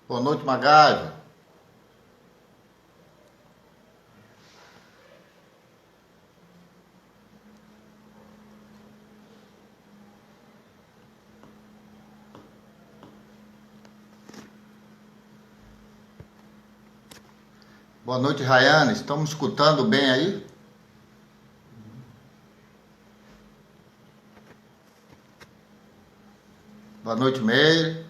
Boa noite, Magávio. Boa noite, Rayane. Estamos escutando bem aí? Boa noite, Meire.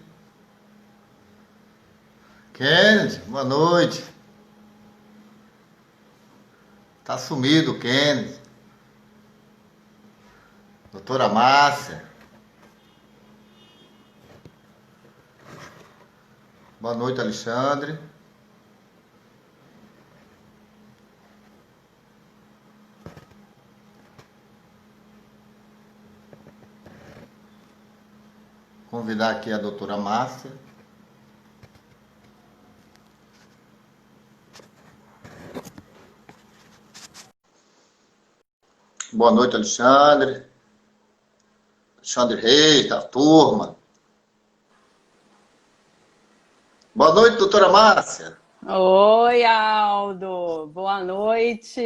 Kennedy, boa noite. Tá sumido, Kennedy. Doutora Márcia. Boa noite, Alexandre. Convidar aqui a doutora Márcia. Boa noite, Alexandre. Alexandre Reis, da turma. Boa noite, doutora Márcia. Oi, Aldo. Boa noite.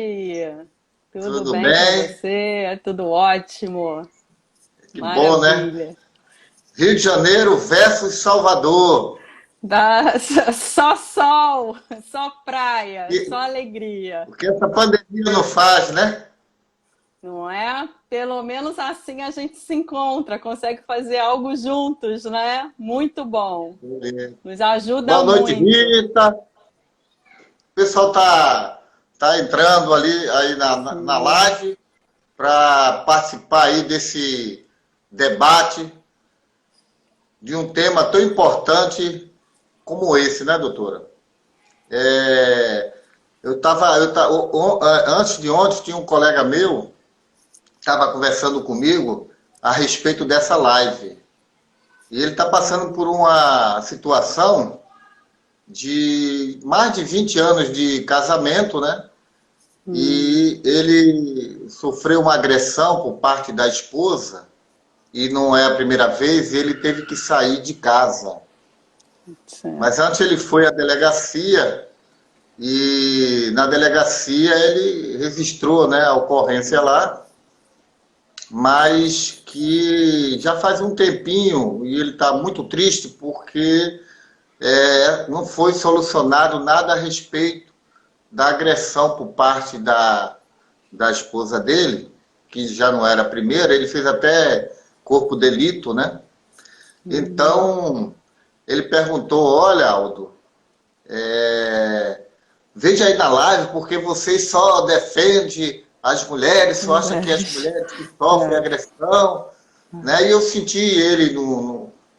Tudo Tudo bem com bem? você? Tudo ótimo. Que bom, né? Maravilha. Rio de Janeiro versus Salvador. Só sol, só praia, só E- alegria, O que essa pandemia não faz, né? não é? Pelo menos assim a gente se encontra, consegue fazer algo juntos, né? Muito bom. Nos ajuda Boa noite, muito. Rita. O pessoal tá entrando ali aí na Sim. live para participar aí desse debate de um tema tão importante como esse, né, doutora? É, antes de ontem tinha um colega meu que estava conversando comigo a respeito dessa live. E ele está passando por uma situação de mais de 20 anos de casamento, né? Hum, E ele sofreu uma agressão por parte da esposa, e não é a primeira vez, e ele teve que sair de casa. Mas certo. antes ele foi à delegacia, e na delegacia ele registrou, né, a ocorrência lá, mas que já faz um tempinho, e ele está muito triste porque não foi solucionado nada a respeito da agressão por parte da esposa dele, que já não era a primeira, ele fez até corpo de delito, né? Hum, Então, ele perguntou, olha, Aldo, é, veja aí na live, porque vocês só defendem as mulheres, só acham que as verdade. mulheres que sofrem É. agressão, né? E eu senti ele,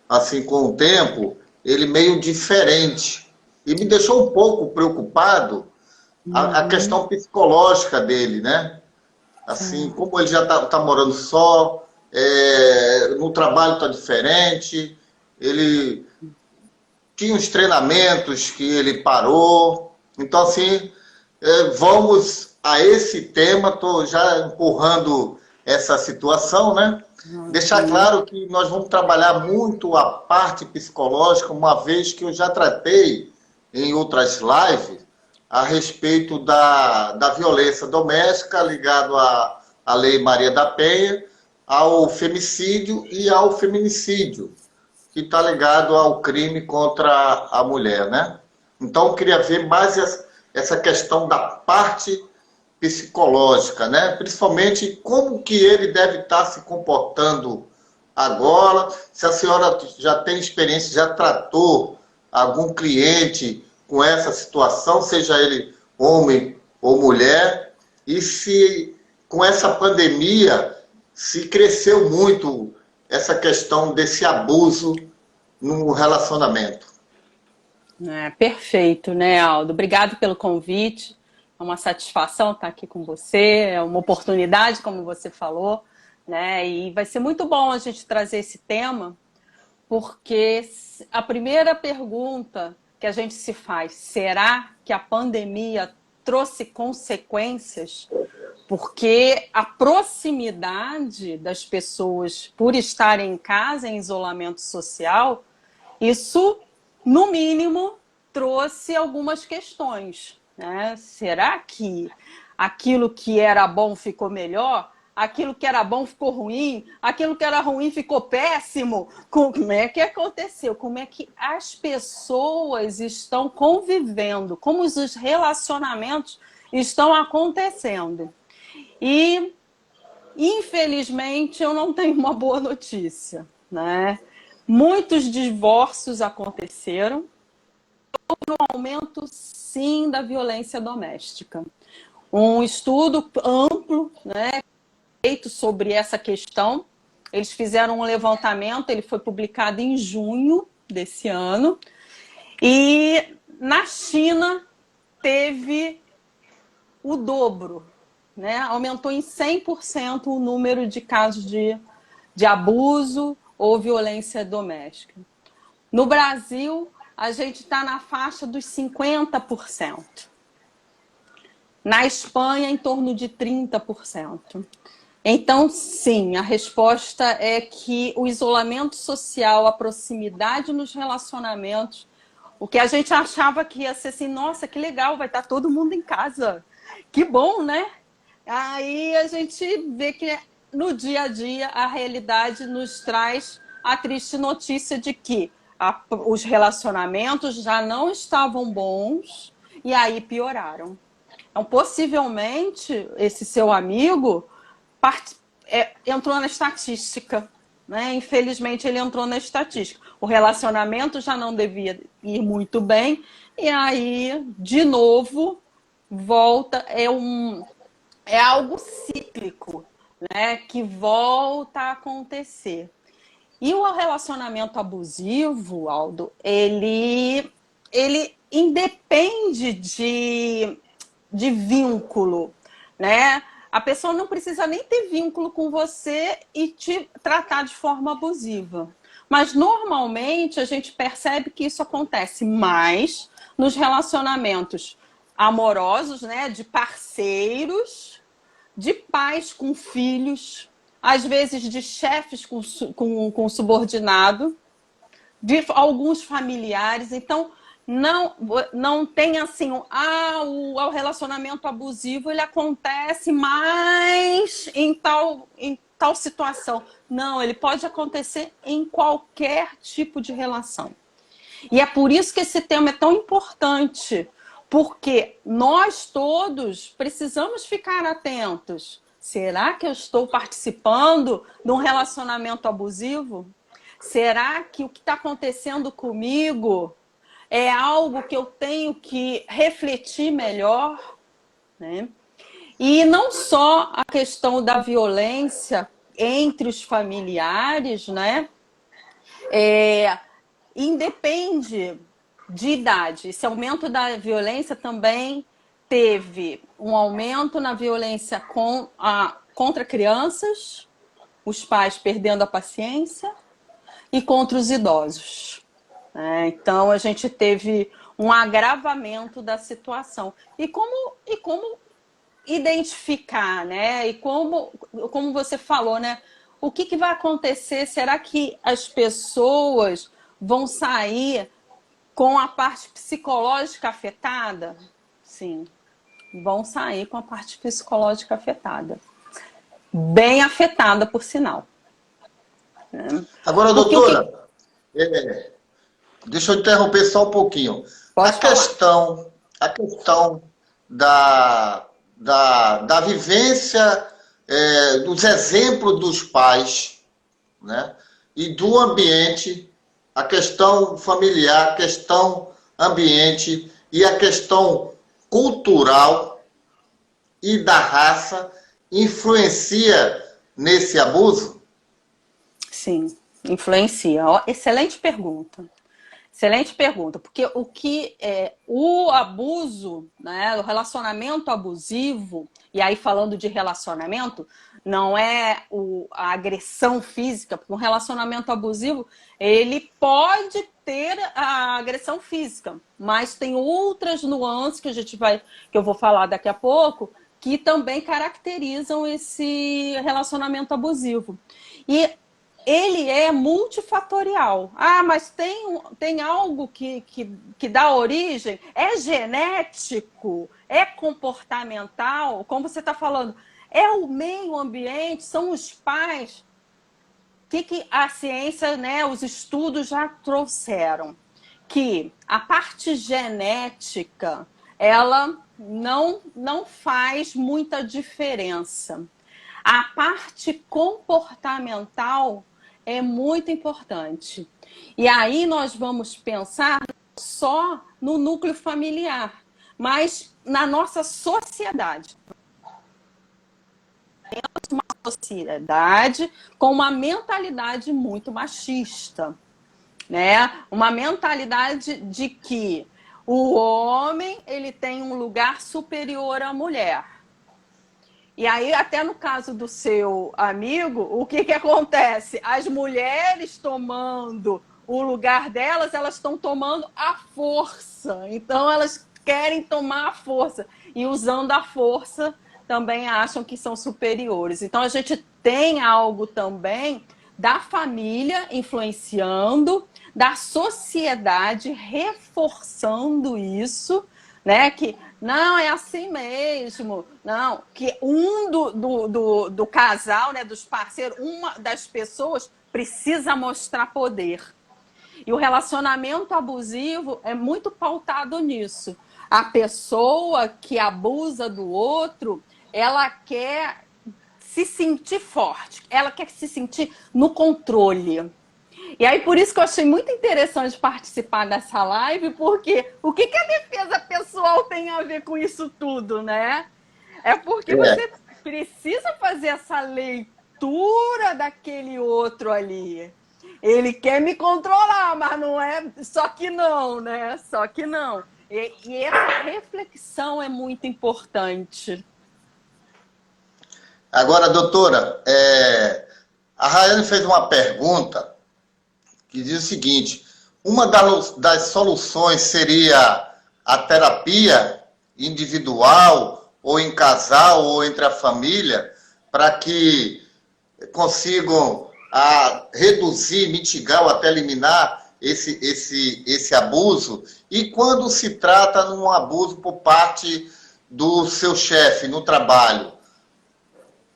assim, com o tempo, ele meio diferente. E me deixou um pouco preocupado a Uhum, questão psicológica dele, né? Assim, certo. como ele já tá morando só, no trabalho está diferente, ele tinha uns treinamentos que ele parou. Então, assim, vamos a esse tema, estou já empurrando essa situação, né? Deixar Uhum. claro que nós vamos trabalhar muito a parte psicológica, uma vez que eu já tratei em outras lives a respeito da violência doméstica ligado à Lei Maria da Penha, ao femicídio e ao feminicídio, que está ligado ao crime contra a mulher, né? Então, eu queria ver mais essa questão da parte psicológica, né? Principalmente como que ele deve estar se comportando agora, se a senhora já tem experiência, já tratou algum cliente com essa situação, seja ele homem ou mulher, e se com essa pandemia se cresceu muito essa questão desse abuso no relacionamento. É, perfeito, né, Aldo? Obrigado pelo convite. É uma satisfação estar aqui com você, é uma oportunidade, como você falou, né? E vai ser muito bom a gente trazer esse tema, porque a primeira pergunta que a gente se faz, será que a pandemia trouxe consequências? Porque a proximidade das pessoas por estarem em casa, em isolamento social, isso no mínimo, trouxe algumas questões, né? Será que aquilo que era bom ficou melhor? Aquilo que era bom ficou ruim? Aquilo que era ruim ficou péssimo? Como é que aconteceu? Como é que as pessoas estão convivendo? Como os relacionamentos estão acontecendo? E, infelizmente, eu não tenho uma boa notícia, né? Muitos divórcios aconteceram, aumento, sim, da violência doméstica. Um estudo amplo, né, feito sobre essa questão. Eles fizeram um levantamento, ele foi publicado em junho desse ano. E na China teve o dobro, né? Aumentou em 100% o número de casos de abuso ou violência doméstica. No Brasil, a gente está na faixa dos 50%. Na Espanha, em torno de 30%. Então, sim, a resposta é que o isolamento social, a proximidade nos relacionamentos, o que a gente achava que ia ser assim, nossa, que legal, vai estar todo mundo em casa. Que bom, né? Aí a gente vê que no dia a dia a realidade nos traz a triste notícia de que os relacionamentos já não estavam bons e aí pioraram. Então, possivelmente, esse seu amigo entrou na estatística, né? Infelizmente, ele entrou na estatística. O relacionamento já não devia ir muito bem e aí, de novo, volta. É algo cíclico, né? Que volta a acontecer. E o relacionamento abusivo, Aldo, ele independe de vínculo, né? A pessoa não precisa nem ter vínculo com você e te tratar de forma abusiva. Mas normalmente a gente percebe que isso acontece mais nos relacionamentos amorosos, né? De parceiros, de pais com filhos, às vezes de chefes com subordinado, de alguns familiares. Então, não tem assim, o relacionamento abusivo ele acontece mais em tal situação. Não, ele pode acontecer em qualquer tipo de relação. E é por isso que esse tema é tão importante, porque nós todos precisamos ficar atentos. Será que eu estou participando de um relacionamento abusivo? Será que o que está acontecendo comigo é algo que eu tenho que refletir melhor? Né? E não só a questão da violência entre os familiares, né? Independe de idade. Esse aumento da violência também teve um aumento na violência contra crianças, os pais perdendo a paciência, e contra os idosos. Então, a gente teve um agravamento da situação. E como identificar, né? E como você falou, né? O que vai acontecer? Será que as pessoas vão sair com a parte psicológica afetada? Sim, vão sair com a parte psicológica afetada. Bem afetada, por sinal. Agora, doutora, deixa eu interromper só um pouquinho. Pode falar. A questão da vivência, dos exemplos dos pais, né? E do ambiente, a questão familiar, a questão ambiente e a questão cultural e da raça influencia nesse abuso? Sim, influencia. Excelente pergunta. Excelente pergunta, porque o abuso, né, o relacionamento abusivo, e aí falando de relacionamento, não é a agressão física, porque um relacionamento abusivo, ele pode ter a agressão física, mas tem outras nuances que eu vou falar daqui a pouco, que também caracterizam esse relacionamento abusivo. E ele é multifatorial. Ah, mas tem algo que dá origem? É genético? É comportamental? Como você está falando, é o meio ambiente? São os pais? Que a ciência, né, os estudos já trouxeram? Que a parte genética, ela não faz muita diferença. A parte comportamental é muito importante. E aí nós vamos pensar só no núcleo familiar, mas na nossa sociedade. Uma sociedade com uma mentalidade muito machista, né? Uma mentalidade de que o homem ele tem um lugar superior à mulher. E aí, até no caso do seu amigo, o que acontece? As mulheres tomando o lugar delas, elas estão tomando a força. Então, elas querem tomar a força. E usando a força, também acham que são superiores. Então, a gente tem algo também da família influenciando, da sociedade reforçando isso, né? Que não, é assim mesmo. Não, que um do casal, né, dos parceiros, uma das pessoas precisa mostrar poder. E o relacionamento abusivo é muito pautado nisso. A pessoa que abusa do outro, ela quer se sentir forte, ela quer se sentir no controle. E aí, por isso que eu achei muito interessante participar dessa live, porque o que a defesa pessoal tem a ver com isso tudo, né? É porque você precisa fazer essa leitura daquele outro ali. Ele quer me controlar, mas não é... Só que não, né? Só que não. E essa reflexão é muito importante. Agora, doutora, a Rayane fez uma pergunta que diz o seguinte: uma das soluções seria a terapia individual, ou em casal, ou entre a família, para que consigam reduzir, mitigar ou até eliminar esse abuso. E quando se trata num abuso por parte do seu chefe no trabalho,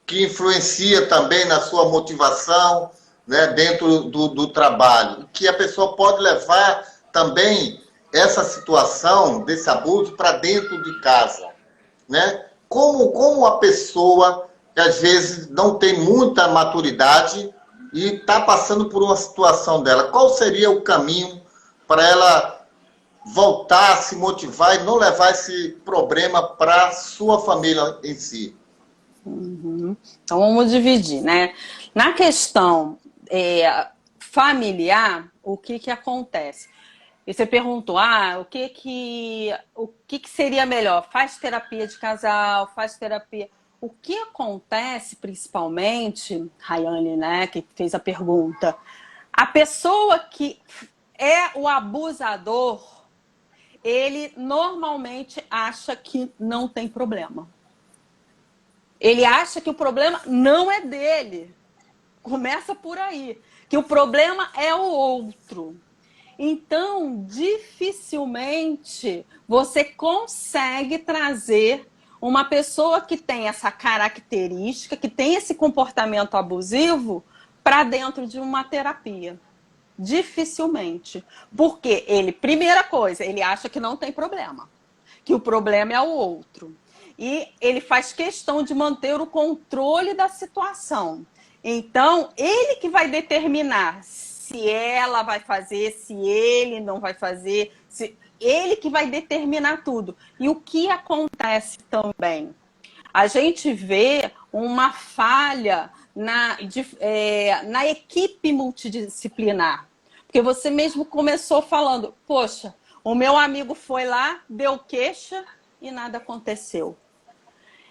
que influencia também na sua motivação, né, dentro do trabalho, que a pessoa pode levar também essa situação desse abuso para dentro de casa, né? Como a pessoa que às vezes não tem muita maturidade e está passando por uma situação dela, qual seria o caminho para ela voltar a se motivar e não levar esse problema para a sua família em si? Uhum. Então vamos dividir, né? Na questão familiar, o que acontece? E você perguntou, o que seria melhor? Faz terapia de casal, faz terapia... O que acontece, principalmente, Rayane, né, que fez a pergunta, a pessoa que é o abusador, ele normalmente acha que não tem problema. Ele acha que o problema não é dele. Começa por aí. Que o problema é o outro. Então, dificilmente você consegue trazer uma pessoa que tem essa característica, que tem esse comportamento abusivo, para dentro de uma terapia. Dificilmente. Porque ele, primeira coisa, ele acha que não tem problema. Que o problema é o outro. E ele faz questão de manter o controle da situação. Então, ele que vai determinar se ela vai fazer, se ele não vai fazer, ele que vai determinar tudo. E o que acontece também? A gente vê uma falha na equipe multidisciplinar. Porque você mesmo começou falando, poxa, o meu amigo foi lá, deu queixa e nada aconteceu.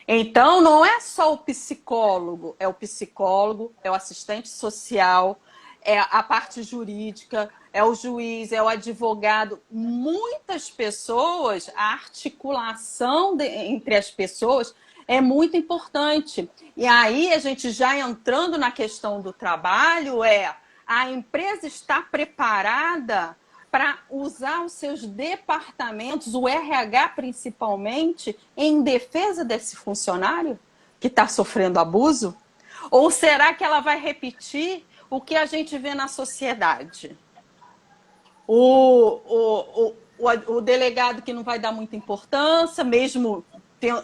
Então, não é só o psicólogo, é o assistente social, é a parte jurídica, é o juiz, é o advogado. Muitas pessoas, a articulação entre as pessoas é muito importante. E aí, a gente já entrando na questão do trabalho, a empresa está preparada para usar os seus departamentos, o RH principalmente, em defesa desse funcionário que está sofrendo abuso? Ou será que ela vai repetir o que a gente vê na sociedade? O delegado que não vai dar muita importância, mesmo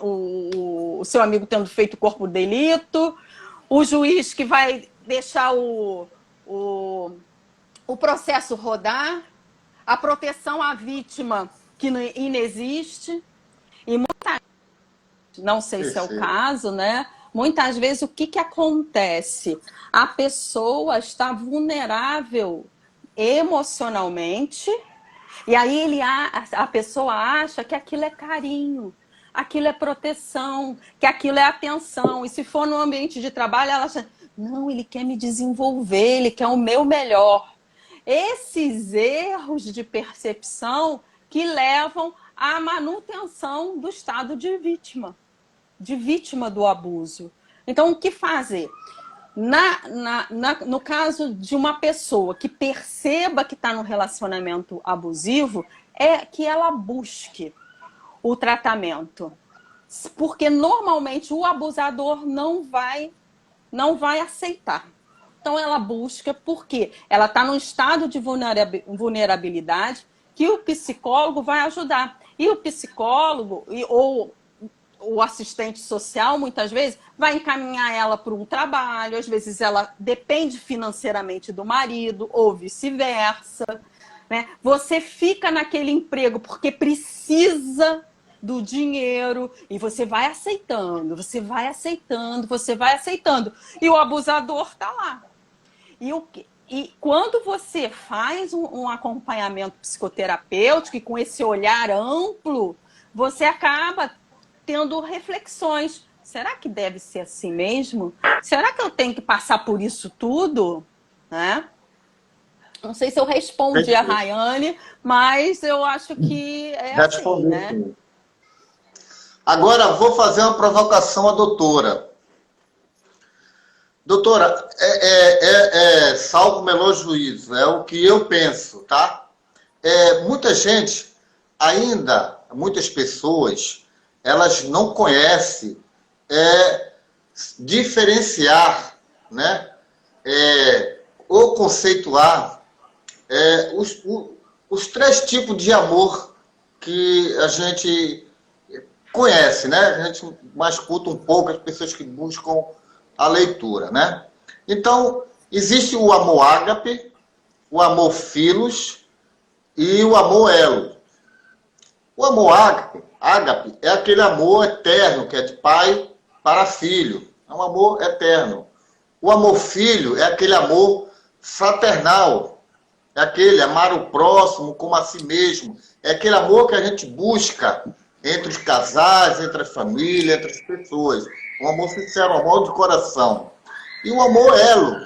o seu amigo tendo feito corpo de delito, o juiz que vai deixar o processo rodar, a proteção à vítima que inexiste, e muita gente, não sei se é o caso, né? Muitas vezes o que acontece? A pessoa está vulnerável emocionalmente, e aí a pessoa acha que aquilo é carinho, aquilo é proteção, que aquilo é atenção. E se for no ambiente de trabalho, ela acha, não, ele quer me desenvolver, ele quer o meu melhor. Esses erros de percepção que levam à manutenção do estado de vítima do abuso. Então, o que fazer? No caso de uma pessoa que perceba que está no relacionamento abusivo, é que ela busque o tratamento. Porque normalmente o abusador não vai aceitar. Então ela busca porque ela está num estado de vulnerabilidade que o psicólogo vai ajudar. E o psicólogo ou o assistente social, muitas vezes, vai encaminhar ela para um trabalho, às vezes ela depende financeiramente do marido, ou vice-versa, né? Você fica naquele emprego porque precisa do dinheiro, e você vai aceitando, você vai aceitando, você vai aceitando. E o abusador está lá. E quando você faz um acompanhamento psicoterapêutico, e com esse olhar amplo, você acaba tendo reflexões. Será que deve ser assim mesmo? Será que eu tenho que passar por isso tudo? Né? Não sei se eu respondi a Rayane, mas eu acho que é assim, né? Agora, vou fazer uma provocação à doutora. Doutora, salvo o melhor juízo, é o que eu penso, tá? Muita gente, ainda, muitas pessoas, elas não conhecem diferenciar, né? Ou conceituar os três tipos de amor que a gente conhece, né? A gente mais escuta um pouco as pessoas que buscam a leitura, né? Então, existe o amor ágape, o amor filos e o amor elo. O amor ágape é aquele amor eterno, que é de pai para filho. É um amor eterno. O amor filho é aquele amor fraternal. É aquele amar o próximo como a si mesmo. É aquele amor que a gente busca entre os casais, entre a família, entre as pessoas. Um amor sincero, um amor de coração. E o amor elo,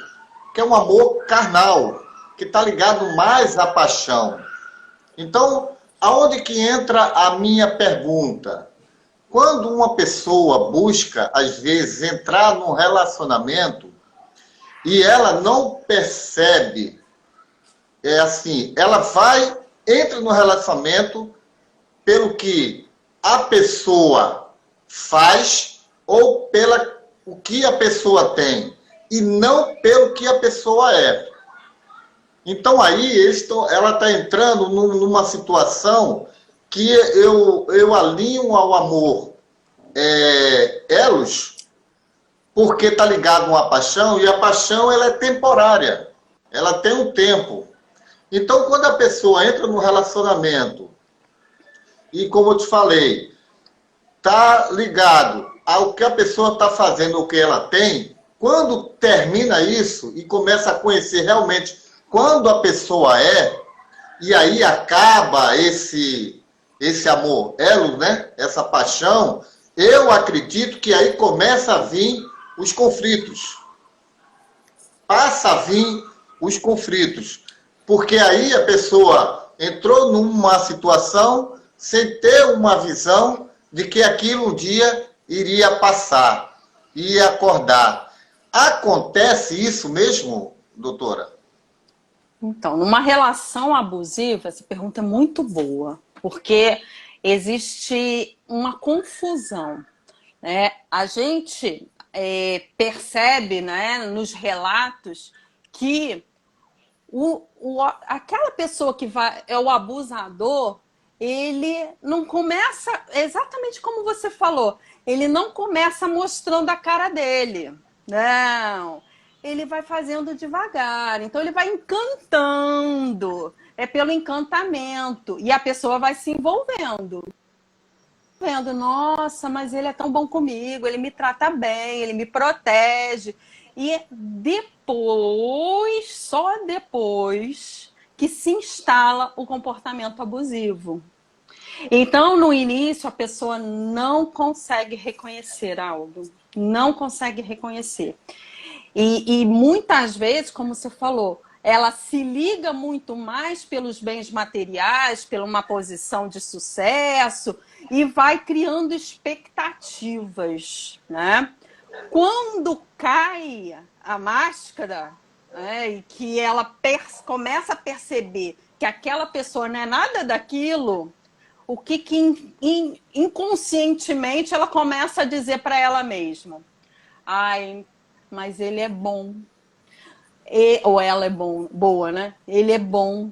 que é um amor carnal, que está ligado mais à paixão. Então, aonde que entra a minha pergunta? Quando uma pessoa busca, às vezes, entrar num relacionamento e ela não percebe, ela entra no relacionamento pelo que a pessoa faz ou pelo que a pessoa tem, e não pelo que a pessoa é. Então aí ela está entrando numa situação que eu alinho ao amor elos, porque está ligado a uma paixão, e a paixão ela é temporária, ela tem um tempo. Então quando a pessoa entra no relacionamento, e como eu te falei, está ligado ao que a pessoa está fazendo, o que ela tem, quando termina isso e começa a conhecer realmente quando a pessoa e aí acaba esse amor elo, né? Essa paixão, eu acredito que aí começa a vir os conflitos. Passa a vir os conflitos. Porque aí a pessoa entrou numa situação sem ter uma visão de que aquilo um dia iria passar, ia acordar. Acontece isso mesmo, doutora? Então, numa relação abusiva, essa pergunta é muito boa, porque existe uma confusão, né? A gente percebe, né, nos relatos que aquela pessoa que é o abusador, ele não começa, exatamente como você falou, ele não começa mostrando a cara dele. Não, ele vai fazendo devagar. Então ele vai encantando. É pelo encantamento. E a pessoa vai se envolvendo. Vendo, nossa, mas ele é tão bom comigo, ele me trata bem, ele me protege. E depois, só depois, que se instala o comportamento abusivo. Então, no início, a pessoa não consegue reconhecer algo, não consegue reconhecer. E muitas vezes, como você falou, ela se liga muito mais pelos bens materiais, pela uma posição de sucesso e vai criando expectativas, né? Quando cai a máscara, né, e que ela começa a perceber que aquela pessoa não é nada daquilo, o que inconscientemente ela começa a dizer para ela mesma? Ai, mas ele é bom. Ou ela é boa, né? Ele é bom.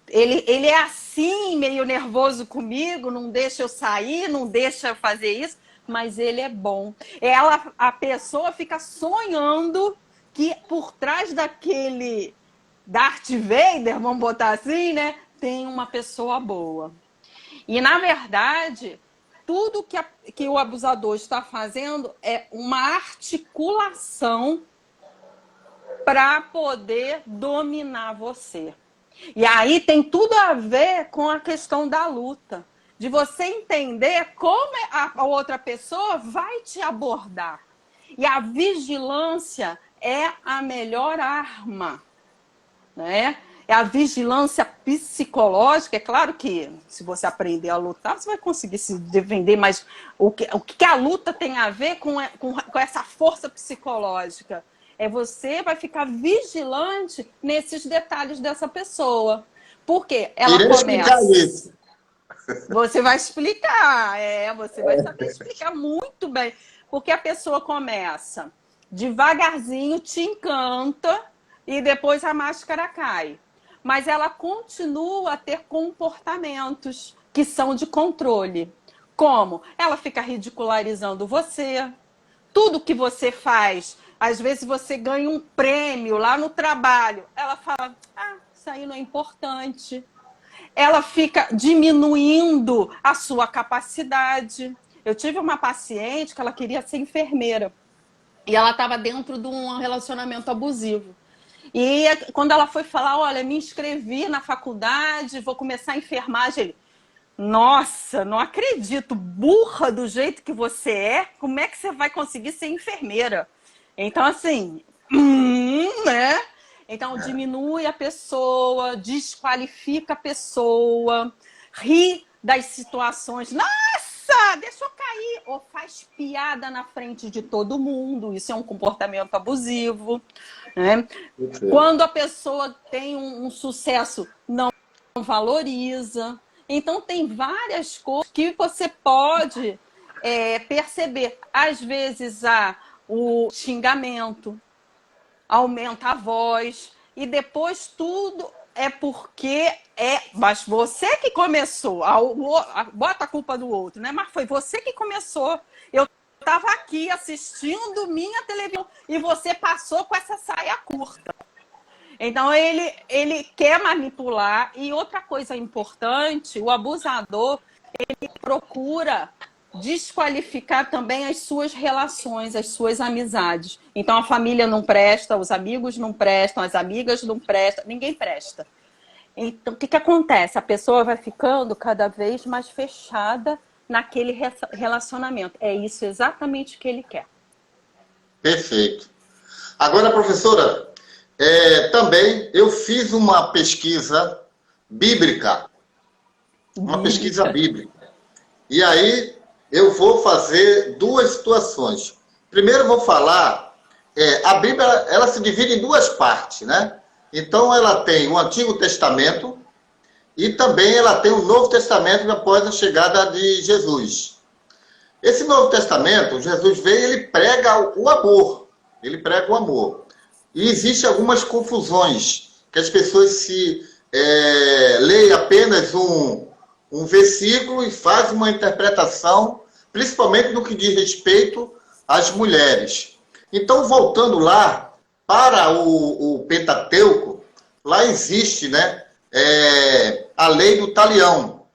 Ele é assim, meio nervoso comigo, não deixa eu sair, não deixa eu fazer isso, mas ele é bom. A pessoa fica sonhando que por trás daquele Darth Vader, vamos botar assim, né? Tem uma pessoa boa. E, na verdade, tudo que o abusador está fazendo é uma articulação para poder dominar você. E aí tem tudo a ver com a questão da luta. De você entender como a outra pessoa vai te abordar. E a vigilância é a melhor arma, né? É a vigilância psicológica. É claro que se você aprender a lutar, você vai conseguir se defender, mas o que a luta tem a ver com essa força psicológica? Você vai ficar vigilante nesses detalhes dessa pessoa. Por quê? Ela Irei explicar isso. Você vai explicar, você vai saber explicar muito bem. Porque a pessoa começa devagarzinho, te encanta, e depois a máscara cai. Mas ela continua a ter comportamentos que são de controle. Como? Ela fica ridicularizando você. Tudo que você faz, às vezes você ganha um prêmio lá no trabalho. Ela fala, isso aí não é importante. Ela fica diminuindo a sua capacidade. Eu tive uma paciente que ela queria ser enfermeira. E ela estava dentro de um relacionamento abusivo. E quando ela foi falar, olha, me inscrevi na faculdade, vou começar a enfermagem. Nossa, não acredito, burra do jeito que você é, como é que você vai conseguir ser enfermeira? Então, assim, né? Então, diminui a pessoa, desqualifica a pessoa, ri das situações. Nossa, deixa eu cair! Ou faz piada na frente de todo mundo. Isso é um comportamento abusivo, né? Quando a pessoa tem um sucesso, não valoriza. Então, tem várias coisas que você pode perceber. Às vezes, o xingamento, aumenta a voz, e depois tudo é porque mas você que começou, bota a culpa do outro, né? Mas foi você que começou. Eu estava aqui assistindo minha televisão e você passou com essa saia curta. Então, ele quer manipular. E outra coisa importante, o abusador, ele procura desqualificar também as suas relações, as suas amizades. Então, a família não presta, os amigos não prestam, as amigas não prestam, ninguém presta. Então, o que acontece? A pessoa vai ficando cada vez mais fechada naquele relacionamento. É isso exatamente que ele quer. Perfeito. Agora, professora, também eu fiz uma pesquisa bíblica. Uma pesquisa bíblica. E aí eu vou fazer duas situações. Primeiro eu vou falar, a Bíblia ela se divide em duas partes, né? Então ela tem o Antigo Testamento e também ela tem o Novo Testamento após a chegada de Jesus. Esse Novo Testamento, Jesus veio e ele prega o amor. Ele prega o amor. E existem algumas confusões, que as pessoas leem apenas um versículo e fazem uma interpretação, principalmente no que diz respeito às mulheres. Então, voltando lá para o Pentateuco, lá existe, né, a lei do talião.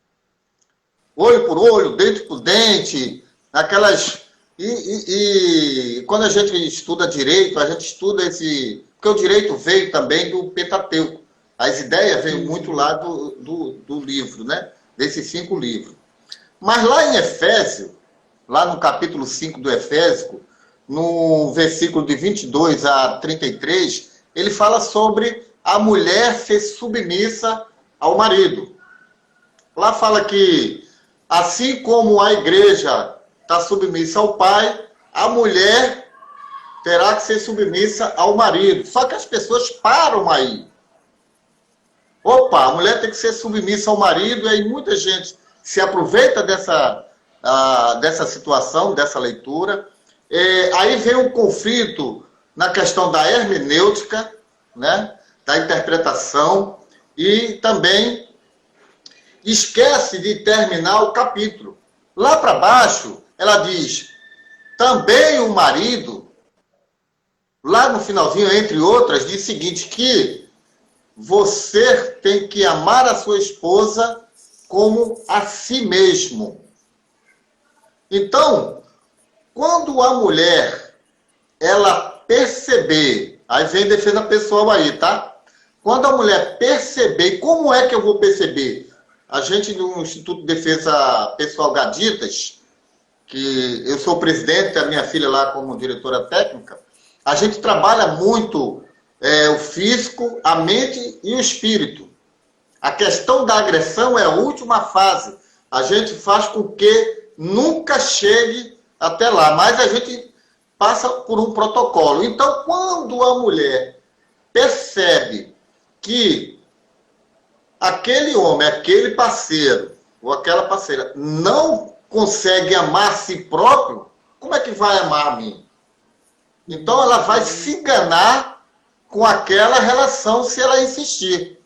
Olho por olho, dente por dente, aquelas... E quando a gente estuda direito, a gente estuda esse... Porque o direito veio também do Pentateuco. As ideias veio muito lá do livro, né? Desses 5 livros. Mas lá em Efésio, lá no capítulo 5 do Efésio, no versículo de 22 a 33, ele fala sobre a mulher ser submissa ao marido. Lá fala que, assim como a igreja está submissa ao pai, a mulher terá que ser submissa ao marido. Só que as pessoas param aí. Opa, a mulher tem que ser submissa ao marido, e aí muita gente se aproveita dessa situação, dessa leitura. Aí vem um conflito na questão da hermenêutica, né, da interpretação, e também esquece de terminar o capítulo. Lá para baixo, ela diz, também o marido, lá no finalzinho, entre outras, diz o seguinte, que você tem que amar a sua esposa como a si mesmo. Então, quando a mulher, ela perceber, aí vem defesa pessoal aí, tá? Quando a mulher perceber, como é que eu vou perceber? A gente no Instituto de Defesa Pessoal Gaditas, que eu sou presidente, a minha filha lá como diretora técnica, a gente trabalha muito o físico, a mente e o espírito. A questão da agressão é a última fase. A gente faz com que nunca chegue até lá, mas a gente passa por um protocolo. Então, quando a mulher percebe que aquele homem, aquele parceiro ou aquela parceira não consegue amar a si próprio, como é que vai amar a mim? Então ela vai se enganar com aquela relação se ela insistir.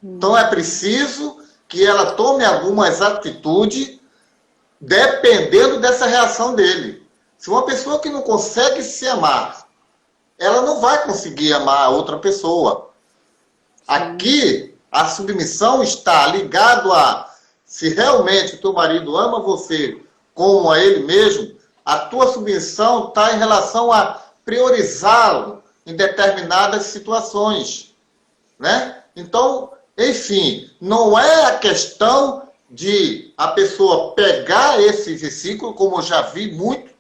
Então é preciso que ela tome algumas atitudes dependendo dessa reação dele. Se uma pessoa que não consegue se amar, ela não vai conseguir amar a outra pessoa. Aqui, a submissão está ligado a, se realmente o teu marido ama você como a ele mesmo, a tua submissão está em relação a priorizá-lo em determinadas situações, né? Então, enfim, não é a questão de a pessoa pegar esse versículo, como eu já vi muito,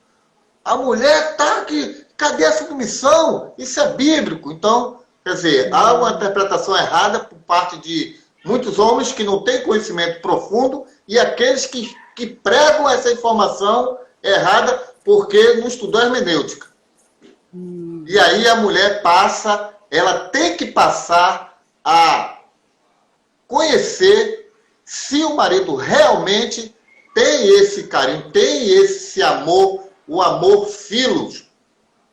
a mulher está aqui, cadê a submissão? Isso é bíblico. Então, quer dizer, há uma interpretação errada por parte de muitos homens que não têm conhecimento profundo e aqueles que pregam essa informação errada porque não estudou hermenêutica. E aí a mulher passa, ela tem que passar a conhecer se o marido realmente tem esse carinho, tem esse amor, o amor filos,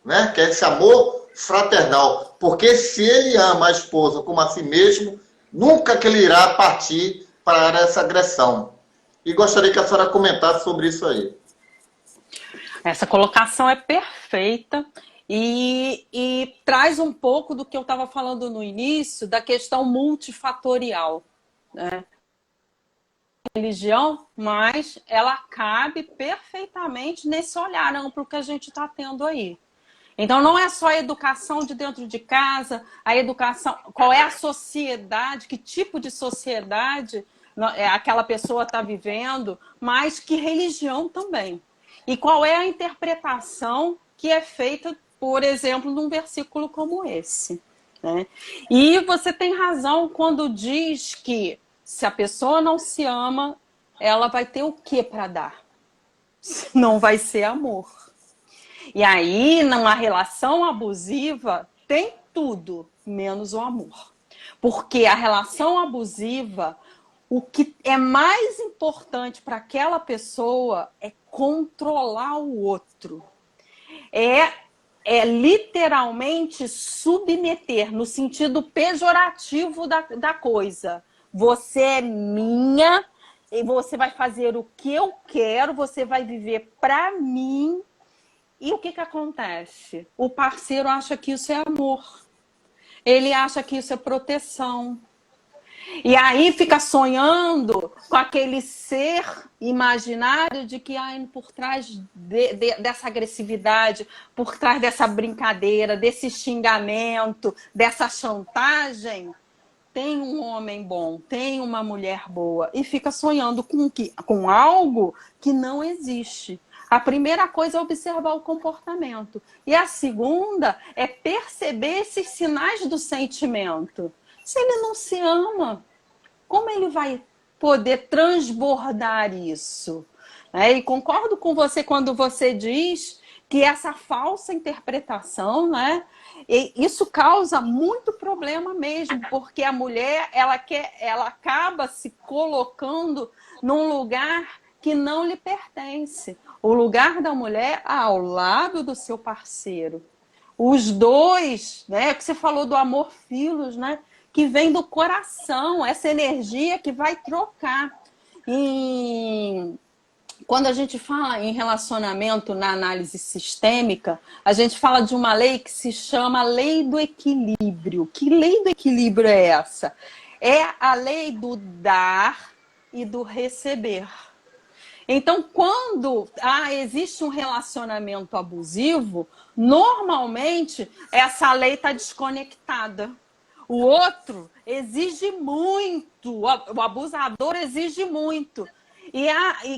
né? Que é esse amor fraternal. Porque se ele ama a esposa como a si mesmo, nunca que ele irá partir para essa agressão. E gostaria que a senhora comentasse sobre isso aí. Essa colocação é perfeita e traz um pouco do que eu estava falando no início, da questão multifatorial, né? Religião, mas ela cabe perfeitamente nesse olhar amplo que a gente está tendo aí. Então não é só a educação de dentro de casa, a educação, qual é a sociedade, que tipo de sociedade aquela pessoa está vivendo, mas que religião também. E qual é a interpretação que é feita, por exemplo, num versículo como esse, né? E você tem razão quando diz que se a pessoa não se ama, ela vai ter o que para dar? não vai ser amor. E aí, numa relação abusiva, tem tudo, menos o amor. Porque a relação abusiva, o que é mais importante para aquela pessoa é controlar o outro. É literalmente submeter, no sentido pejorativo da coisa. Você é minha, e você vai fazer o que eu quero, você vai viver para mim. E o que acontece? O parceiro acha que isso é amor. Ele acha que isso é proteção. E aí fica sonhando com aquele ser imaginário de que por trás dessa agressividade, por trás dessa brincadeira, desse xingamento, dessa chantagem, tem um homem bom, tem uma mulher boa. E fica sonhando com algo que não existe. A primeira coisa é observar o comportamento. E a segunda é perceber esses sinais do sentimento. Se ele não se ama, como ele vai poder transbordar isso? E concordo com você quando você diz que essa falsa interpretação, né, isso causa muito problema mesmo, porque a mulher ela acaba se colocando num lugar que não lhe pertence. O lugar da mulher ao lado do seu parceiro. Os dois, né, que você falou do amor filos, né, que vem do coração, essa energia que vai trocar. Quando a gente fala em relacionamento na análise sistêmica, a gente fala de uma lei que se chama lei do equilíbrio. Que lei do equilíbrio é essa? É a lei do dar e do receber. Então, quando existe um relacionamento abusivo, normalmente essa lei está desconectada. O outro exige muito, o abusador exige muito. E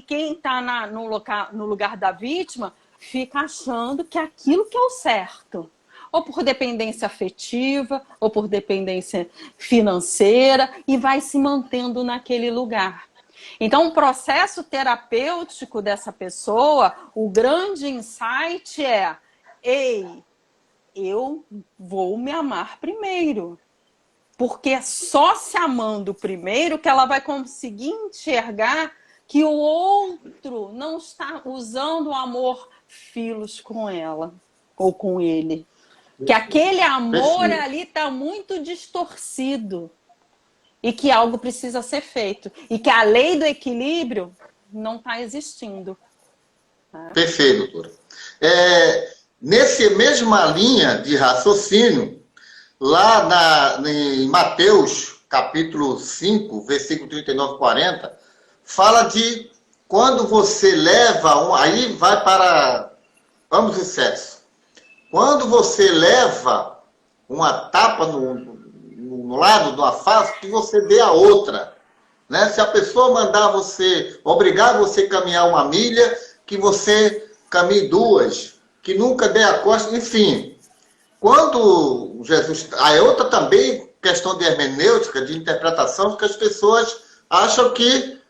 quem está no lugar da vítima fica achando que aquilo que é o certo. Ou por dependência afetiva, ou por dependência financeira, e vai se mantendo naquele lugar. Então, o processo terapêutico dessa pessoa, o grande insight é: eu vou me amar primeiro. Porque é só se amando primeiro que ela vai conseguir enxergar que o outro não está usando o amor filos com ela ou com ele. Que aquele amor ali está muito distorcido. E que algo precisa ser feito. E que a lei do equilíbrio não está existindo. Perfeito, doutora. Nessa mesma linha de raciocínio, lá em Mateus, capítulo 5, versículo 39 e 40, fala de quando você leva aí vai para ambos os sexos. Quando você leva uma tapa no lado de uma face, que você dê a outra. Né? Se a pessoa mandar você, obrigar você a caminhar 1 milha, que você caminhe 2, que nunca dê a costa, enfim. Quando Jesus... Aí outra também questão de hermenêutica, de interpretação, que as pessoas acham que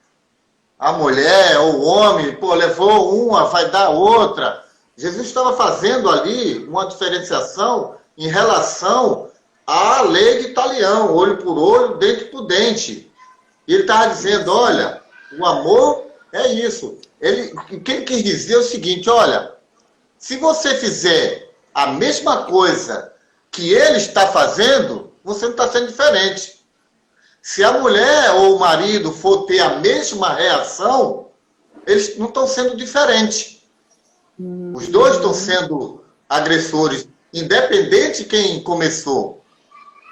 a mulher ou o homem, levou uma, vai dar outra. Jesus estava fazendo ali uma diferenciação em relação à lei de Italião, olho por olho, dente por dente. E ele estava dizendo, olha, o amor é isso. O que ele quis dizer é o seguinte, olha, se você fizer a mesma coisa que ele está fazendo, você não está sendo diferente. Se a mulher ou o marido for ter a mesma reação, eles não estão sendo diferentes. Os dois estão sendo agressores, independente de quem começou.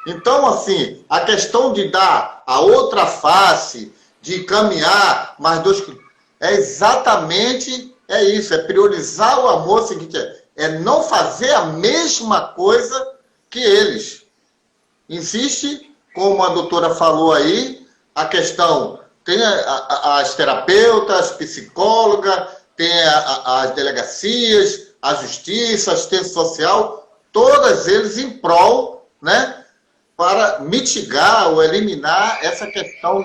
Então, assim, a questão de dar a outra face, de caminhar mais 2... é exatamente isso, é priorizar o amor, seguinte, é não fazer a mesma coisa que eles. Existe, como a doutora falou aí, a questão, tem as terapeutas, psicólogas, tem as delegacias, a justiça, a assistência social, todas eles em prol, né, para mitigar ou eliminar essa questão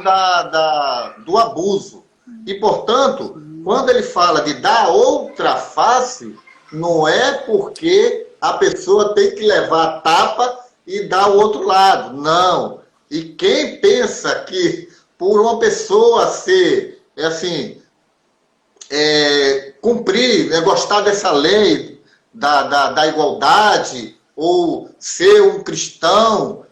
do abuso. E, portanto, Quando ele fala de dar outra face, não é porque a pessoa tem que levar a tapa e dar o outro lado. Não. E quem pensa que por uma pessoa ser, assim, cumprir, gostar dessa lei da igualdade, ou ser um cristão,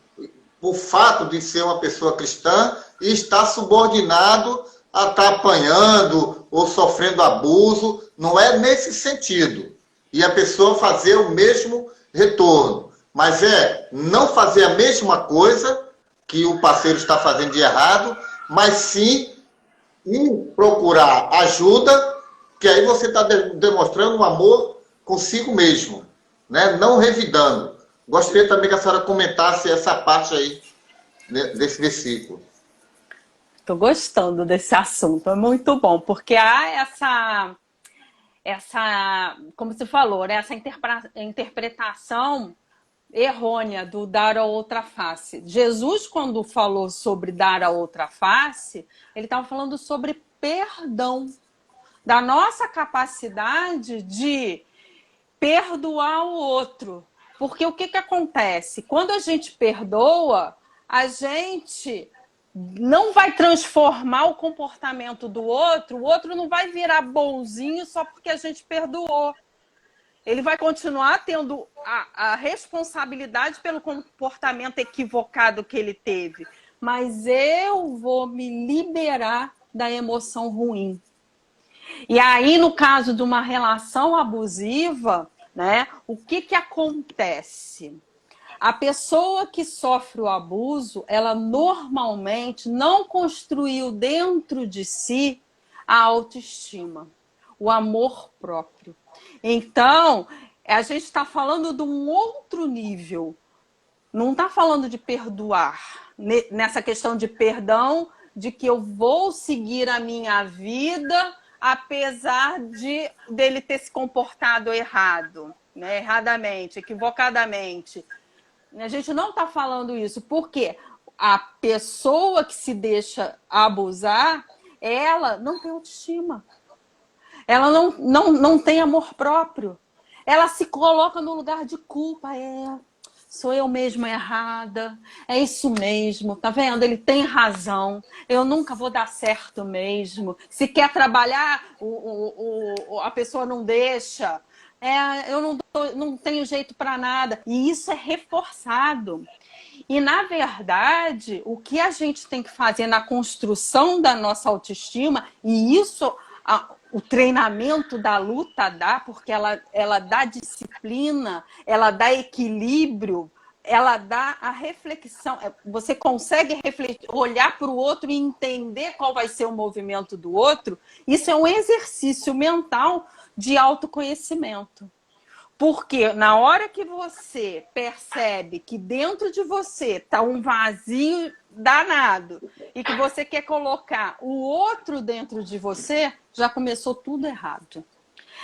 o fato de ser uma pessoa cristã, e estar subordinado a estar apanhando ou sofrendo abuso, não é nesse sentido. E a pessoa fazer o mesmo retorno. Mas não fazer a mesma coisa que o parceiro está fazendo de errado, mas sim procurar ajuda, que aí você está demonstrando um amor consigo mesmo, né? Não revidando. Gostaria também que a senhora comentasse essa parte aí, desse versículo. Estou gostando desse assunto, é muito bom, porque há como você falou, né, essa interpretação errônea do dar a outra face. Jesus, quando falou sobre dar a outra face, ele estava falando sobre perdão, da nossa capacidade de perdoar o outro. Porque o que acontece? Quando a gente perdoa, a gente não vai transformar o comportamento do outro, o outro não vai virar bonzinho só porque a gente perdoou. Ele vai continuar tendo a responsabilidade pelo comportamento equivocado que ele teve. Mas eu vou me liberar da emoção ruim. E aí, no caso de uma relação abusiva, né, o que acontece? A pessoa que sofre o abuso, ela normalmente não construiu dentro de si a autoestima, o amor próprio. Então, a gente está falando de um outro nível. Não está falando de perdoar. Nessa questão de perdão, de que eu vou seguir a minha vida apesar dele ter se comportado errado, né? Erradamente, equivocadamente. A gente não está falando isso, porque a pessoa que se deixa abusar, ela não tem autoestima. Ela não tem amor próprio. Ela se coloca no lugar de culpa. Sou eu mesma errada. É isso mesmo. Tá vendo? Ele tem razão. Eu nunca vou dar certo mesmo. Se quer trabalhar, a pessoa não deixa. Eu não tenho jeito para nada. E isso é reforçado. E, na verdade, o que a gente tem que fazer na construção da nossa autoestima, e isso o treinamento da luta dá, porque ela dá disciplina, ela dá equilíbrio, ela dá a reflexão. Você consegue olhar para o outro e entender qual vai ser o movimento do outro. Isso é um exercício mental de autoconhecimento. Porque na hora que você percebe que dentro de você está um vazio danado e que você quer colocar o outro dentro de você, já começou tudo errado.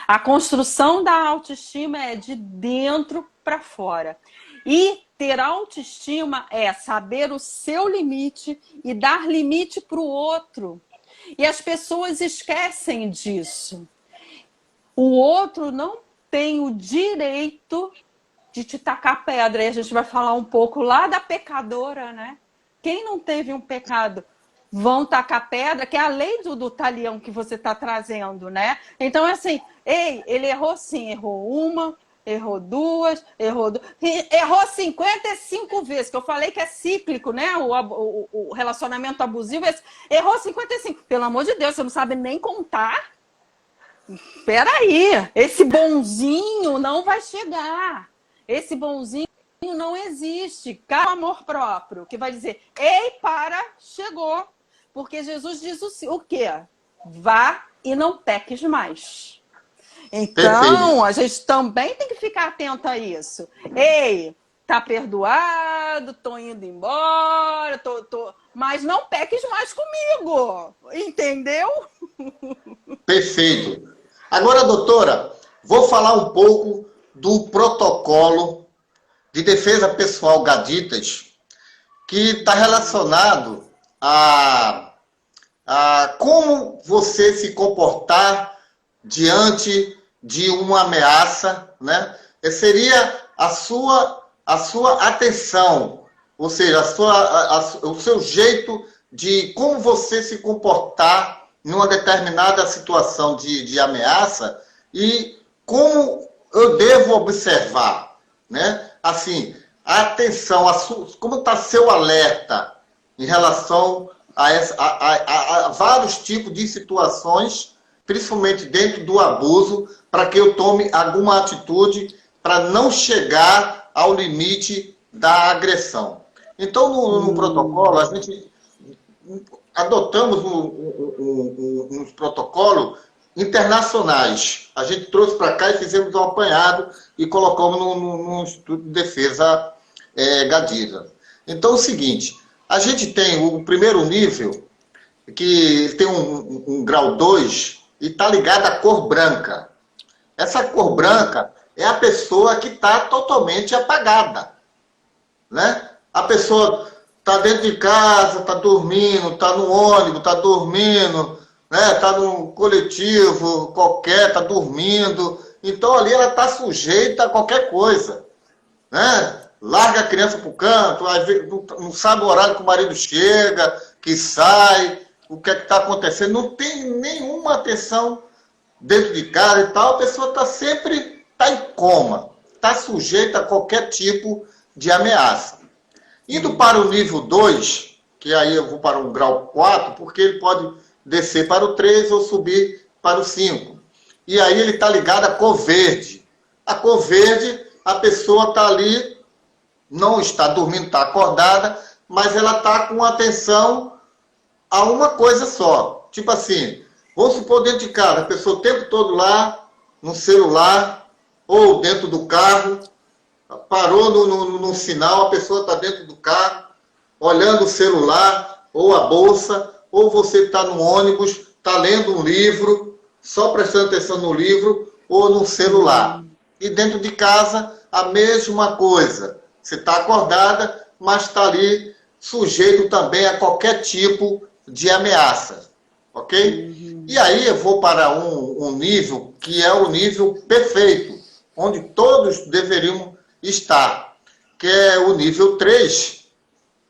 A construção da autoestima é de dentro para fora. E ter autoestima é saber o seu limite e dar limite para o outro. E as pessoas esquecem disso. O outro não tem o direito de te tacar pedra. E a gente vai falar um pouco lá da pecadora, né? Quem não teve um pecado vão tacar pedra, que é a lei do talião que você está trazendo, né? Então, assim, ele errou sim, errou uma, errou duas, errou 55 vezes, que eu falei que é cíclico, né? O relacionamento abusivo, errou 55. Pelo amor de Deus, você não sabe nem contar? Peraí, esse bonzinho não vai chegar. Esse bonzinho não existe. Cara, amor próprio, que vai dizer, chegou. Porque Jesus diz o quê? Vá e não peques mais. Então, a gente também tem que ficar atento a isso. Tá perdoado, tô indo embora, mas não peques mais comigo. Entendeu? Perfeito. Agora, doutora, vou falar um pouco do protocolo de defesa pessoal Gaditas, que está relacionado a como você se comportar diante de uma ameaça, né? Seria a sua atenção, ou seja, o seu jeito de como você se comportar numa determinada situação de ameaça e como eu devo observar, né? Assim, a atenção, como está seu alerta em relação a vários tipos de situações, principalmente dentro do abuso, para que eu tome alguma atitude para não chegar ao limite da agressão. Então, no protocolo, a gente adotamos uns protocolos internacionais. A gente trouxe para cá e fizemos um apanhado e colocamos no Instituto de Defesa Gadira. Então, é o seguinte, a gente tem o primeiro nível, que tem um grau 2, e está ligado à cor branca. Essa cor branca é a pessoa que está totalmente apagada, né? A pessoa está dentro de casa, está dormindo, está no ônibus, está dormindo, né? Está num coletivo qualquer, está dormindo. Então ali ela está sujeita a qualquer coisa, né? Larga a criança para o canto, não sabe o horário que o marido chega, que sai, o que é que está acontecendo, não tem nenhuma atenção dentro de casa e tal, a pessoa está sempre em coma, está sujeita a qualquer tipo de ameaça. Indo para o nível 2, que aí eu vou para um grau 4, porque ele pode descer para o 3 ou subir para o 5. E aí ele está ligado à cor verde. A cor verde, a pessoa está ali, não está dormindo, está acordada, mas ela está com atenção a uma coisa só. Tipo assim, vamos supor dentro de casa, a pessoa o tempo todo lá, no celular, ou dentro do carro, parou no sinal, a pessoa está dentro do carro, olhando o celular, ou a bolsa, ou você está no ônibus, está lendo um livro, só prestando atenção no livro, ou no celular. E dentro de casa, a mesma coisa. Você está acordada, mas está ali sujeito também a qualquer tipo de ameaça. Ok? E aí eu vou para um nível que é o nível perfeito, onde todos deveriam estar, que é o nível 3,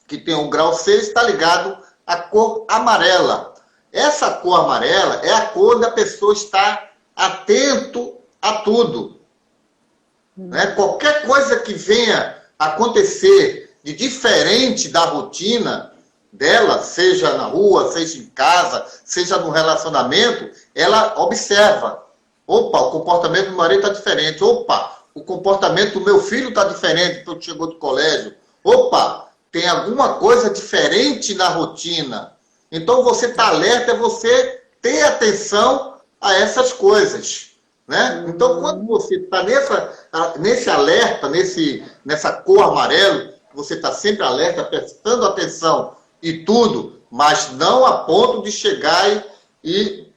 que tem o grau 6, está ligado à cor amarela. Essa cor amarela é a cor da pessoa estar atento a tudo. Né? Qualquer coisa que venha acontecer de diferente da rotina dela, seja na rua, seja em casa, seja no relacionamento, ela observa. Opa, o comportamento do marido está diferente. Opa, o comportamento do meu filho está diferente porque chegou do colégio. Opa, tem alguma coisa diferente na rotina. Então, você está alerta, é você ter atenção a essas coisas. Né? Então, quando você está nesse alerta, nessa cor amarelo, você está sempre alerta, prestando atenção e tudo, mas não a ponto de chegar e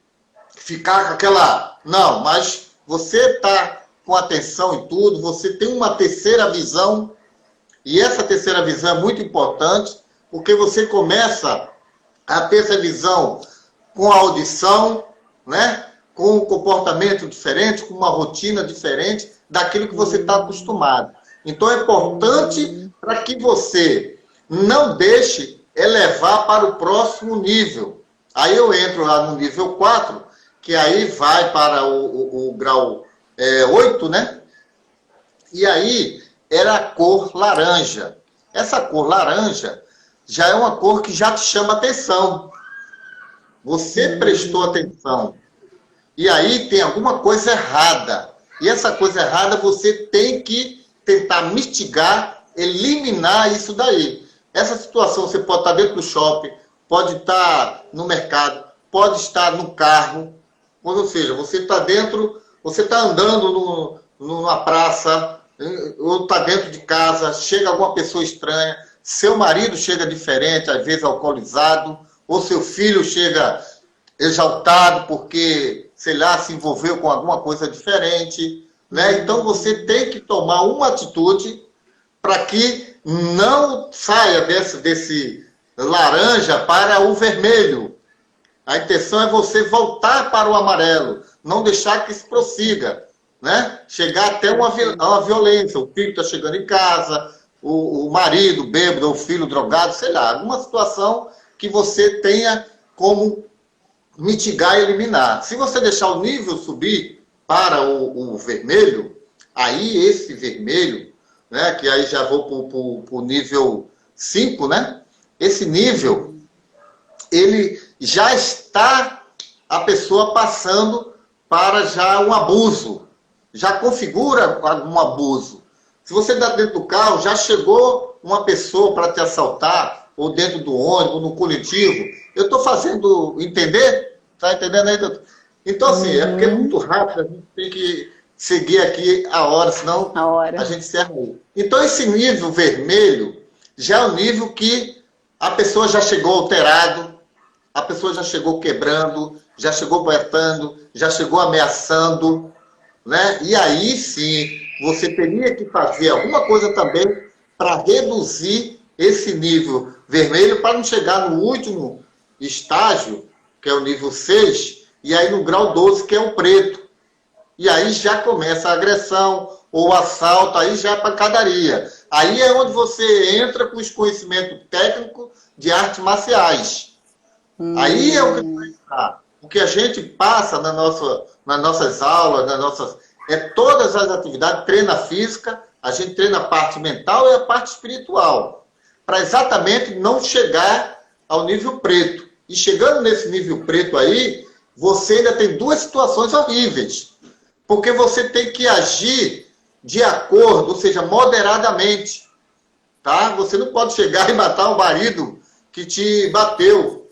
ficar com aquela... Não, mas você está com atenção em tudo, você tem uma terceira visão, e essa terceira visão é muito importante, porque você começa a ter essa visão com a audição, né? Com um comportamento diferente, com uma rotina diferente daquilo que você está acostumado. Então é importante para que você não deixe elevar para o próximo nível. Aí eu entro lá no nível 4, que aí vai para o grau 8, né? E aí era a cor laranja. Essa cor laranja já é uma cor que já te chama atenção. Você prestou atenção. E aí tem alguma coisa errada. E essa coisa errada você tem que tentar mitigar, eliminar isso daí. Essa situação você pode estar dentro do shopping, pode estar no mercado, pode estar no carro. Ou seja, você está dentro, você está andando numa praça, ou está dentro de casa, chega alguma pessoa estranha, seu marido chega diferente, às vezes alcoolizado, ou seu filho chega exaltado porque, sei lá, se envolveu com alguma coisa diferente, né? Então você tem que tomar uma atitude para que não saia desse laranja para o vermelho. A intenção é você voltar para o amarelo, não deixar que isso prossiga, né? Chegar até uma violência. O filho está chegando em casa, o marido bêbado, o filho drogado, sei lá, alguma situação que você tenha como mitigar e eliminar. Se você deixar o nível subir para o vermelho, aí esse vermelho, né, que aí já vou para o nível 5, né? Esse nível, ele já está a pessoa passando para já um abuso, já configura um abuso. Se você está dentro do carro, já chegou uma pessoa para te assaltar, ou dentro do ônibus, no coletivo. Eu estou fazendo entender? Está entendendo aí, doutor? Então, assim, é porque é muito rápido, a gente tem que seguir aqui a hora, senão a gente se erra. Então, esse nível vermelho já é o nível que a pessoa já chegou alterado, a pessoa já chegou quebrando, já chegou boetando, já chegou ameaçando, né? E aí sim, você teria que fazer alguma coisa também para reduzir esse nível vermelho para não chegar no último estágio, que é o nível 6, e aí no grau 12, que é o preto. E aí já começa a agressão ou assalto, aí já é pancadaria. Aí é onde você entra com os conhecimentos técnicos de artes marciais. Aí é o que vai estar. O que a gente passa nas nossas aulas, é todas as atividades, treina física, a gente treina a parte mental e a parte espiritual, para exatamente não chegar ao nível preto. E chegando nesse nível preto aí, você ainda tem duas situações horríveis, porque você tem que agir de acordo, ou seja, moderadamente, tá? Você não pode chegar e matar o marido que te bateu,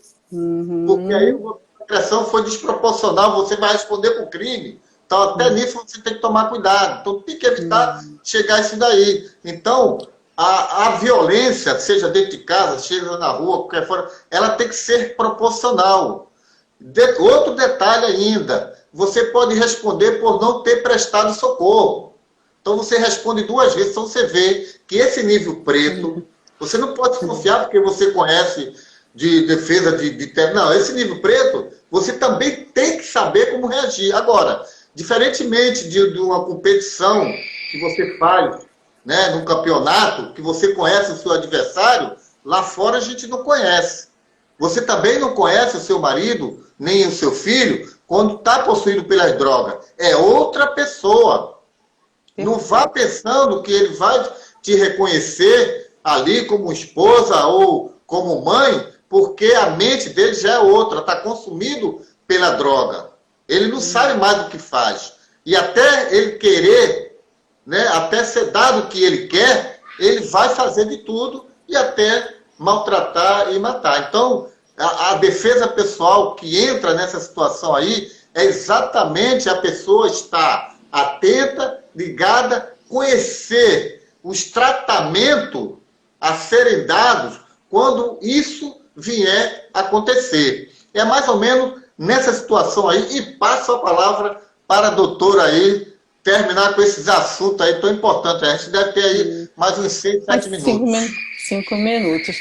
porque aí a agressão foi desproporcional, você vai responder por crime. Então, até nisso você tem que tomar cuidado. Então, tem que evitar chegar a isso daí. Então, a violência, seja dentro de casa, seja na rua, qualquer fora, ela tem que ser proporcional. Outro detalhe ainda, você pode responder por não ter prestado socorro. Então, você responde 2 vezes, então você vê que esse nível preto, você não pode desconfiar porque você conhece de defesa não, esse nível preto, você também tem que saber como reagir. Agora, diferentemente de uma competição que você faz, né, num campeonato, que você conhece o seu adversário, lá fora a gente não conhece. Você também não conhece o seu marido, nem o seu filho, quando está possuído pelas drogas. É outra pessoa. Não vá pensando que ele vai te reconhecer ali como esposa ou como mãe, porque a mente dele já é outra, está consumido pela droga. Ele não sabe mais o que faz. E até ele querer, né, até ser dado o que ele quer, ele vai fazer de tudo e até maltratar e matar. Então, a defesa pessoal que entra nessa situação aí é exatamente a pessoa estar atenta, ligada, conhecer os tratamentos a serem dados quando isso vier a acontecer. É mais ou menos nessa situação aí, e passo a palavra para a doutora aí, terminar com esses assuntos aí tão importantes. A gente deve ter aí mais uns 6, 7 minutos. 5 minutos.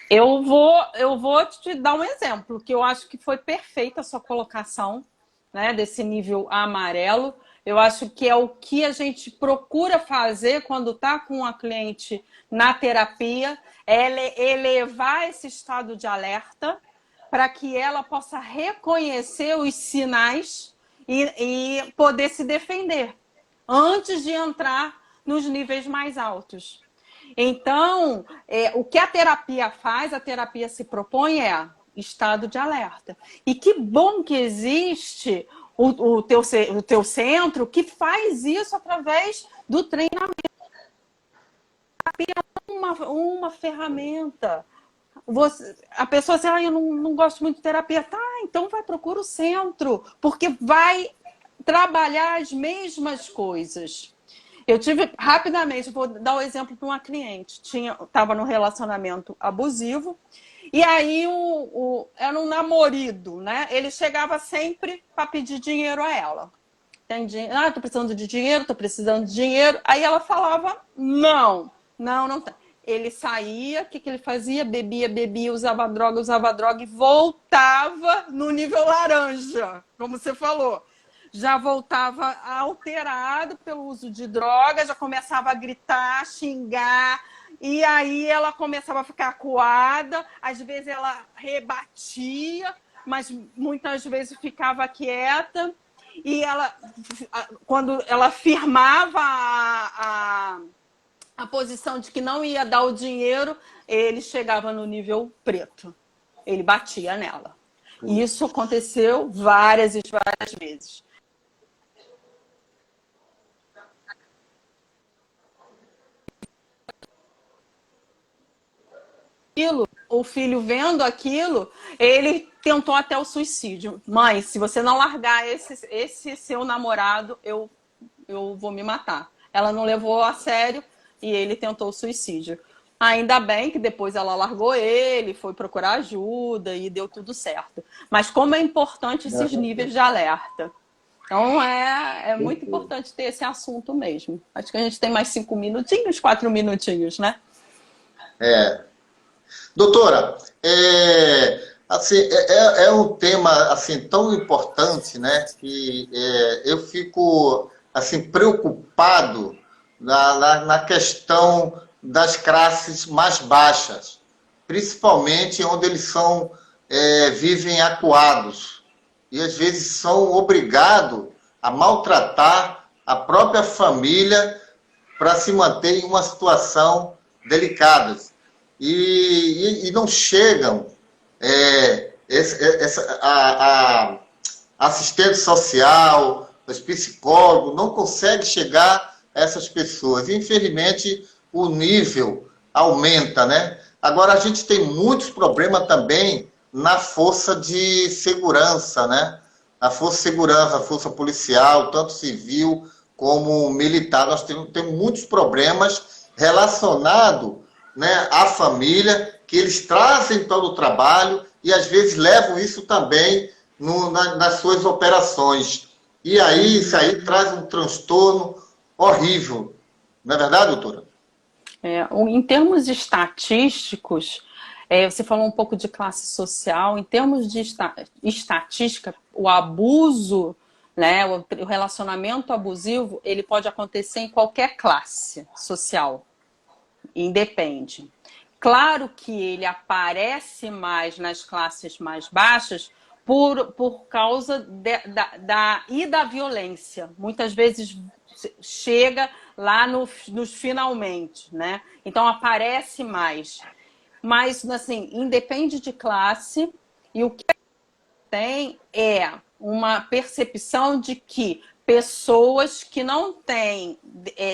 Eu vou te dar um exemplo, que eu acho que foi perfeita a sua colocação, né, desse nível amarelo. Eu acho que é o que a gente procura fazer quando está com a cliente na terapia, é elevar esse estado de alerta para que ela possa reconhecer os sinais e poder se defender antes de entrar nos níveis mais altos. Então, o que a terapia faz, a terapia se propõe estado de alerta. E que bom que existe o teu centro que faz isso através do treinamento. A terapia é uma ferramenta. A pessoa diz, eu não gosto muito de terapia. Tá, então procura o centro, porque vai trabalhar as mesmas coisas. Eu tive, rapidamente, vou dar um exemplo para uma cliente. Estava num relacionamento abusivo, e aí era um namorado, né? Ele chegava sempre para pedir dinheiro a ela. Tô precisando de dinheiro, tô precisando de dinheiro. Aí ela falava, não tem. ele saía, o que ele fazia? Bebia, usava droga e voltava no nível laranja, como você falou. Já voltava alterado pelo uso de drogas, já começava a gritar, xingar, e aí ela começava a ficar acuada, às vezes ela rebatia, mas muitas vezes ficava quieta, e ela, quando ela firmava a posição de que não ia dar o dinheiro, ele chegava no nível preto. Ele batia nela. E isso aconteceu várias e várias vezes. O filho vendo aquilo, ele tentou até o suicídio. Mãe, se você não largar esse seu namorado, eu vou me matar. Ela não levou a sério e ele tentou o suicídio. Ainda bem que depois ela largou ele, foi procurar ajuda e deu tudo certo. Mas como é importante esses níveis de alerta. Então é muito importante ter esse assunto mesmo. Acho que a gente tem mais 5 minutinhos, 4 minutinhos, né? Doutora, assim, é um tema assim, tão importante, né, que eu fico assim, preocupado na questão das classes mais baixas, principalmente onde eles vivem acuados e às vezes são obrigados a maltratar a própria família para se manter em uma situação delicada. E não chegam a assistente social, os psicólogos, não conseguem chegar a essas pessoas. Infelizmente, o nível aumenta, né? Agora, a gente tem muitos problemas também na força de segurança, né? A força de segurança, a força policial, tanto civil como militar. Nós temos muitos problemas relacionados, né, à família, que eles trazem para o trabalho e às vezes levam isso também nas suas operações. E aí, isso aí traz um transtorno horrível. Não é verdade, doutora? Em termos estatísticos, você falou um pouco de classe social, em termos de estatística, o abuso, né, o relacionamento abusivo, ele pode acontecer em qualquer classe social. Independe. Claro que ele aparece mais nas classes mais baixas por causa da violência. Muitas vezes chega lá nos finalmente, né? Então aparece mais. Mas, assim, independe de classe, e o que tem é uma percepção de que pessoas que não têm,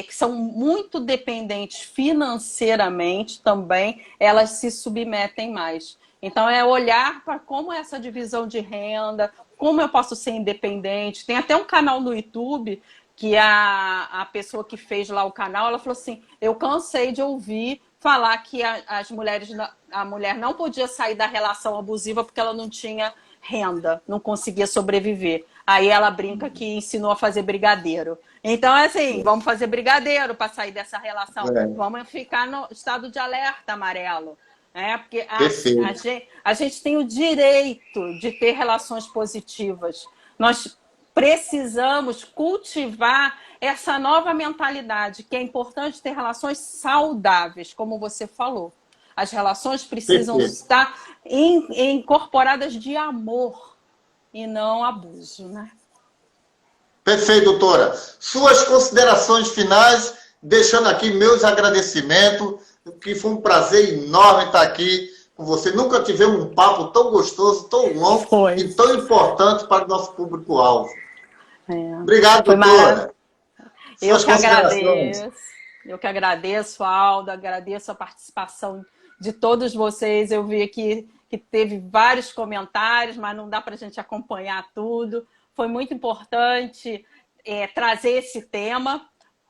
que são muito dependentes financeiramente também, elas se submetem mais. Então, é olhar para como é essa divisão de renda, como eu posso ser independente. Tem até um canal no YouTube que a pessoa que fez lá o canal, ela falou assim, eu cansei de ouvir falar que a mulher não podia sair da relação abusiva porque ela não tinha renda, não conseguia sobreviver. Aí ela brinca que ensinou a fazer brigadeiro. Então, assim, vamos fazer brigadeiro para sair dessa relação. Vamos ficar no estado de alerta amarelo. Porque a gente tem o direito de ter relações positivas. Nós precisamos cultivar essa nova mentalidade, que é importante ter relações saudáveis, como você falou. As relações precisam estar incorporadas de amor e não abuso, né? Perfeito, doutora. Suas considerações finais, deixando aqui meus agradecimentos, que foi um prazer enorme estar aqui com você. Nunca tivemos um papo tão gostoso, tão longo e tão importante para o nosso público-alvo. Obrigado, doutora. Eu que agradeço, Aldo, agradeço a participação de todos vocês. Eu vi aqui que teve vários comentários, mas não dá para a gente acompanhar tudo. Foi muito importante trazer esse tema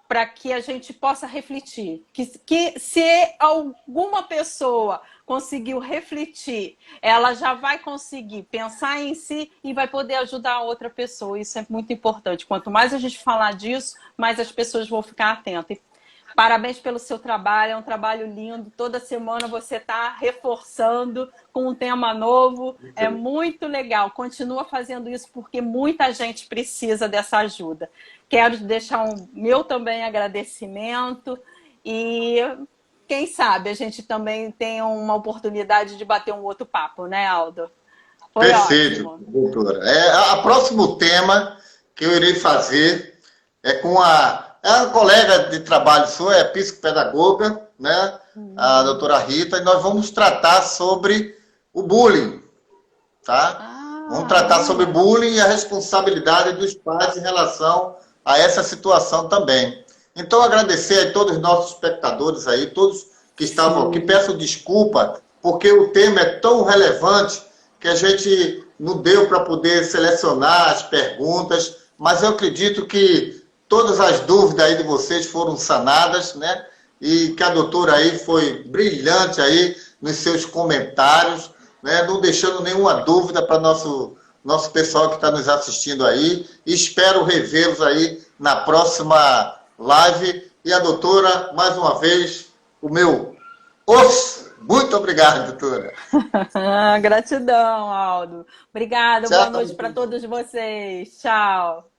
para que a gente possa refletir. Que se alguma pessoa conseguiu refletir, ela já vai conseguir pensar em si e vai poder ajudar a outra pessoa. Isso é muito importante. Quanto mais a gente falar disso, mais as pessoas vão ficar atentas. Parabéns pelo seu trabalho, é um trabalho lindo. Toda semana você está reforçando com um tema novo. É muito legal. Continua fazendo isso porque muita gente precisa dessa ajuda. Quero deixar um meu também agradecimento e quem sabe a gente também tem uma oportunidade de bater um outro papo, né, Aldo? Foi Perfeito, ótimo. doutora. A próximo tema que eu irei fazer é com a colega de trabalho sua, é psicopedagoga, né? A doutora Rita, e nós vamos tratar sobre o bullying, tá? Vamos tratar sobre Olha. bullying e a responsabilidade dos pais em relação a essa situação também. Então, agradecer a todos os nossos espectadores aí, todos que estavam aqui. Peço desculpa, porque o tema é tão relevante que a gente não deu para poder selecionar as perguntas, mas eu acredito que todas as dúvidas aí de vocês foram sanadas, né? E que a doutora aí foi brilhante aí nos seus comentários, né? Não deixando nenhuma dúvida para nosso pessoal que está nos assistindo aí. E espero revê-los aí na próxima live. E a doutora, mais uma vez, o meu osso. Muito obrigado, doutora. Gratidão, Aldo. Obrigada, boa Tchau. noite para todos vocês. Tchau.